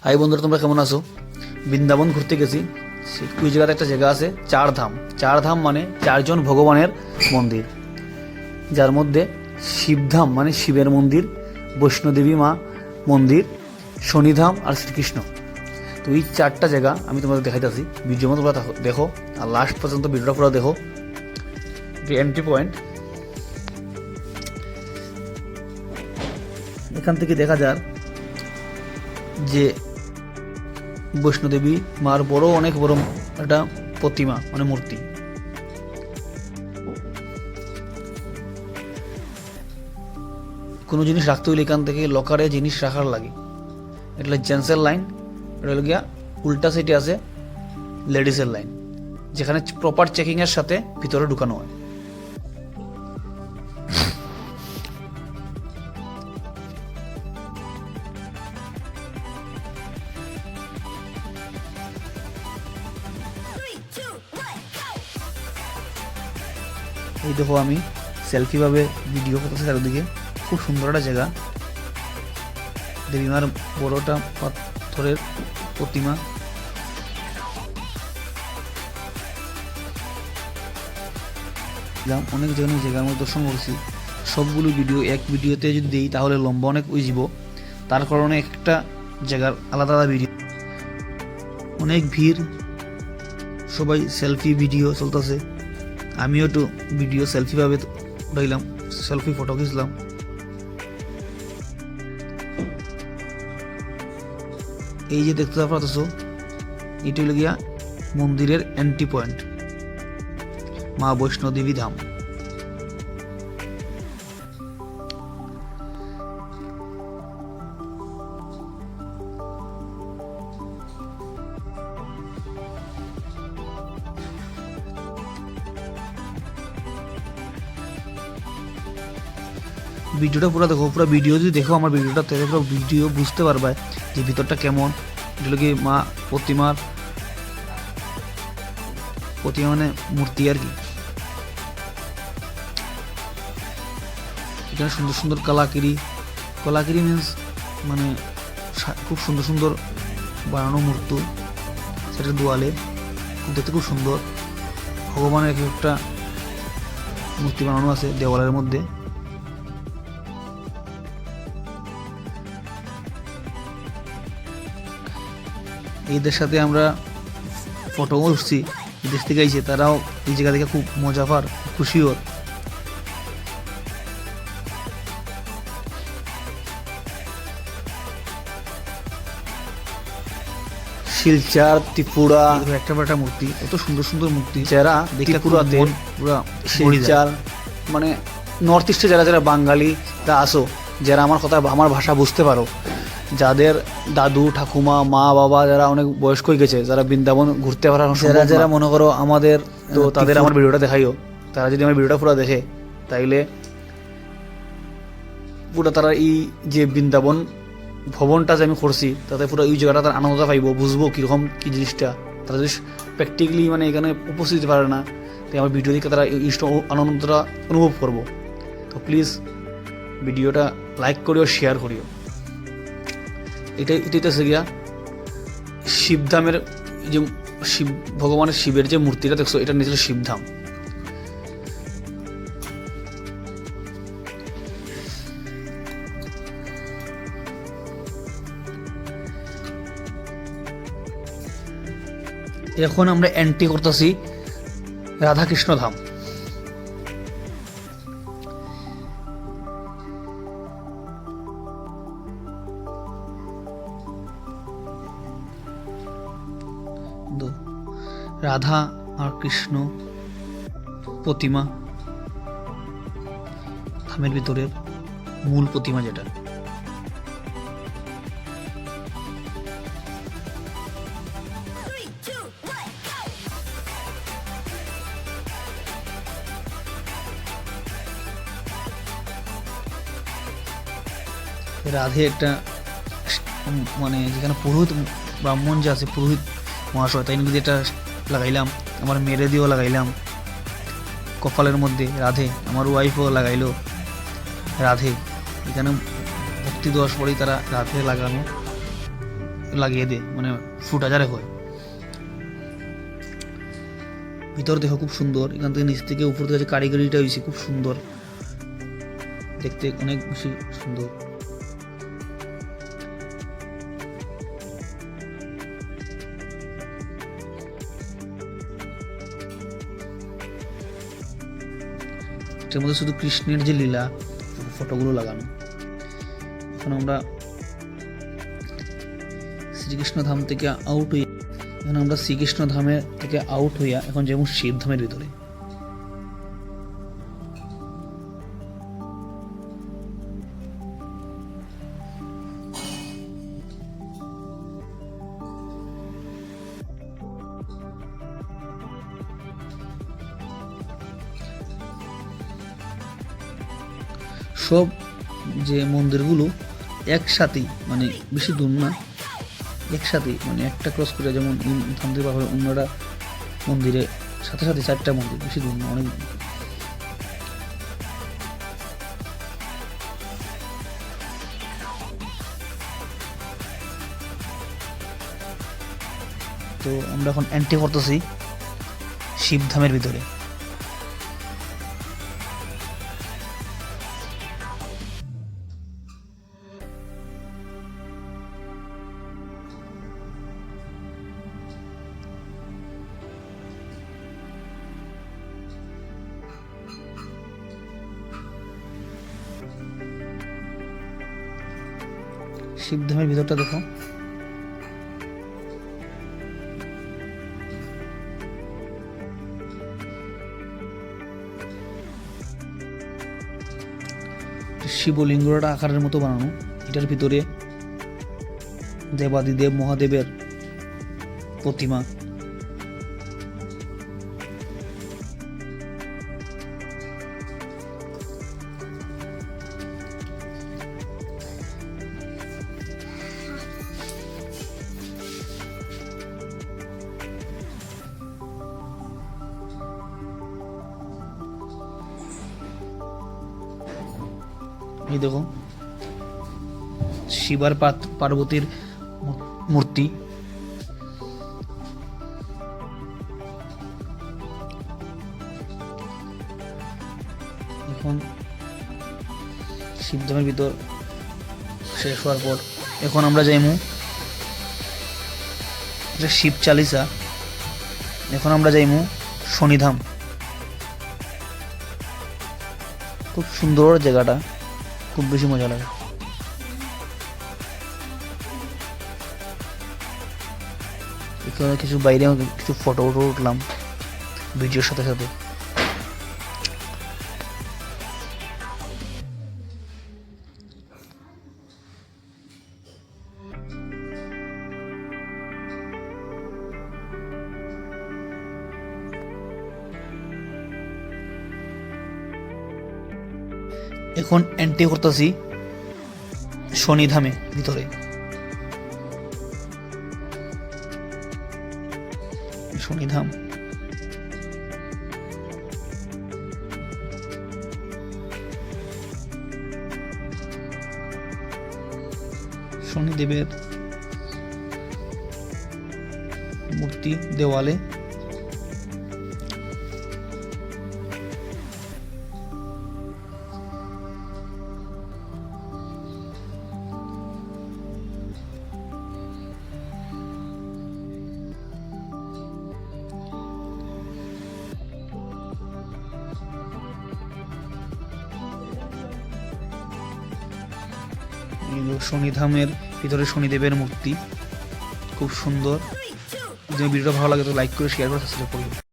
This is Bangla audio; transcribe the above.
হাই বন্ধুরা, তোমরা কেমন আছো? বৃন্দাবন ঘুরতে গেছি। ওই জায়গাতে একটা জায়গা আছে চার ধাম। চার ধাম মানে চারজন ভগবানের মন্দির, যার মধ্যে শিবধাম মানে শিবের মন্দির, বৈষ্ণোদেবী মা মন্দির, শনিধাম আর শ্রীকৃষ্ণ। তো এই চারটা জায়গা আমি তোমাদের দেখাইতেছি। ভিডিও মতো তোমরা দেখো আর লাস্ট পর্যন্ত ভিডিওটা পুরো দেখো। এন্ট্রি পয়েন্ট, এখান থেকে দেখা যায় যে বৈষ্ণোদেবী মার অনেক বড় একটা প্রতিমা মানে মূর্তি। কোনো জিনিস রাখতে হইলে এখান থেকে লকারে জিনিস রাখার লাগে। এটা জেন্টসের লাইন, এটা হলো গিয়া উল্টা সাইডে আছে লেডিসের লাইন, যেখানে প্রপার চেকিংয়ের সাথে ভিতরে ঢুকানো হয়। এই দেখো আমি সেলফি ভাবে ভিডিও করতেছি চারিদিকে। খুব সুন্দর একটা জায়গা। দেবীমার বড়টা পাথরের প্রতিমা। অনেক জায়গার মধ্যে দর্শন করছি। সবগুলো ভিডিও এক ভিডিওতে যদি দিই তাহলে লম্বা অনেক উইজিব, তার কারণে একটা জায়গার আলাদা আলাদা ভিডিও। অনেক ভিড়, সবাই সেলফি ভিডিও চলতেছে। আমিও একটু ভিডিও সেলফি ভাবে উঠাইলাম, সেলফি ফটো খিঁচলাম। এই যে দেখতে পাচ্ছ, এটি হলো গিয়া মন্দিরের এন্ট্রি পয়েন্ট, মা বৈষ্ণোদেবী ধাম। ভিডিওটা পুরো দেখো, পুরো ভিডিও যদি দেখো আমার ভিডিওটা, তাহলে পুরো ভিডিও বুঝতে পারবে যে ভিতরটা কেমন। এটা কি মা প্রতিমা মানে মূর্তি আর কি। এখানে সুন্দর সুন্দর কলাকিরি মিনস মানে খুব সুন্দর সুন্দর বানানো মূর্তি, সেটা দেওয়ালে দেখতে খুব সুন্দর। ভগবানের একটা মূর্তি বানানো আছে দেওয়ালের মধ্যে। এদের সাথে আমরা ফটো উঠছি, দেশ থেকে আইছে, তারাও এই জায়গা থেকে খুব মজা পার, খুশি ওর। শিলচর ত্রিপুরা একটা বড় মূর্তি, এত সুন্দর সুন্দর মূর্তি, যারা দেখে পুরা শিলচর মানে নর্থ ইস্টে যারা যারা বাঙালি তা আসো, যারা আমার ভাষা বুঝতে পারো, যাদের দাদু ঠাকুমা মা বাবা যারা অনেক বয়স্ক হয়ে গেছে, যারা বৃন্দাবন ঘুরতে পারার যারা মনে করো আমাদের, তো তাদের আমার ভিডিওটা দেখাইও। তারা যদি আমার ভিডিওটা পুরো দেখে তাইলে পুরো তারা এই যে বৃন্দাবন ভবনটা যে আমি করছি তাতে পুরো এই জায়গাটা তার আনন্দটা পাইব, বুঝবো কীরকম কী জিনিসটা। তারা যদি প্র্যাকটিক্যালি মানে এখানে উপস্থিত দিতে পারে না, তাই আমার ভিডিও দেখে তারা এই আনন্দটা অনুভব করবো। তো প্লিজ ভিডিওটা লাইক করিও, শেয়ার করিও। এটাই তো গিয়া শিবধামের যে শিব ভগবানের শিবের যে মূর্তিটা দেখছো, এটা নিয়েছিল শিবধাম। এখন আমরা এন্ট্রি করতেছি রাধাকৃষ্ণ ধাম। রাধা আর কৃষ্ণ প্রতিমা, ধামের ভিতরের মূল প্রতিমা যেটা। রাধে একটা মানে যেখানে পুরোহিত ব্রাহ্মণ যে আছে, পুরোহিত মহাশয়, তাই নিয়ে যেটা লাগাইলাম, আমার মেরে দিয়েও লাগাইলাম কপালের মধ্যে রাধে, আমার ওয়াইফও লাগাইলো রাধে। এখানে ভক্তি দেওয়ার পরেই তারা রাধে লাগানো লাগিয়ে দেয়, মানে ফুটা যারে হয়। ভিতর দেখো খুব সুন্দর, এখান থেকে নিচ থেকে উপর থেকে কারিগরিটা হয়েছে খুব সুন্দর, দেখতে অনেক বেশি সুন্দর। এটার মধ্যে শুধু কৃষ্ণের যে লীলা ফটোগুলো লাগানো। এখন আমরা শ্রীকৃষ্ণ ধাম থেকে আউট হইয়া শ্রীকৃষ্ণ ধামের থেকে আউট হইয়া এখন যেমন শিব ধামের ভিতরে। সব যে মন্দিরগুলো একসাথেই, মানে বেশি দূর না, একসাথেই মানে একটা ক্রস করে, যেমন ধাম থেকে পাহাড়ে অন্যরা মন্দিরে সাথে সাথে 4টা মন্দির, বেশি দূর না, অনেক। তো আমরা এখন এন্ট্রি করতেছি শিবধামের ভিতরে। শিবধামের ভিতরটা দেখো, শিবলিঙ্গটা আকারের মতো বানানো। এটার ভিতরে দেবাদিদেব মহাদেবের প্রতিমা। এই দেখো শিব আর পার্বতীর মূর্তি। এখন শিবধামের ভিতর শেষ হওয়ার পর এখন আমরা যাইমু শিব চালিসা। এখন আমরা যাইমু শনিধাম। খুব সুন্দর জায়গাটা, খুব বেশি মজা লাগে। এখানে কিছু বাইরে কিছু ফটো উঠলাম ভিডিওর সাথে সাথে। এখন এন্ট্রি করতেছি শনিধামে ভিতরে। শনিধাম শনিদেবের মূর্তি দেওয়ালে। শনিধামের ভিতরে শনিদেবের মূর্তি খুব সুন্দর। যদি ভিডিওটা ভালো লাগে তো লাইক করে শেয়ার করে সাবস্ক্রাইব করুন।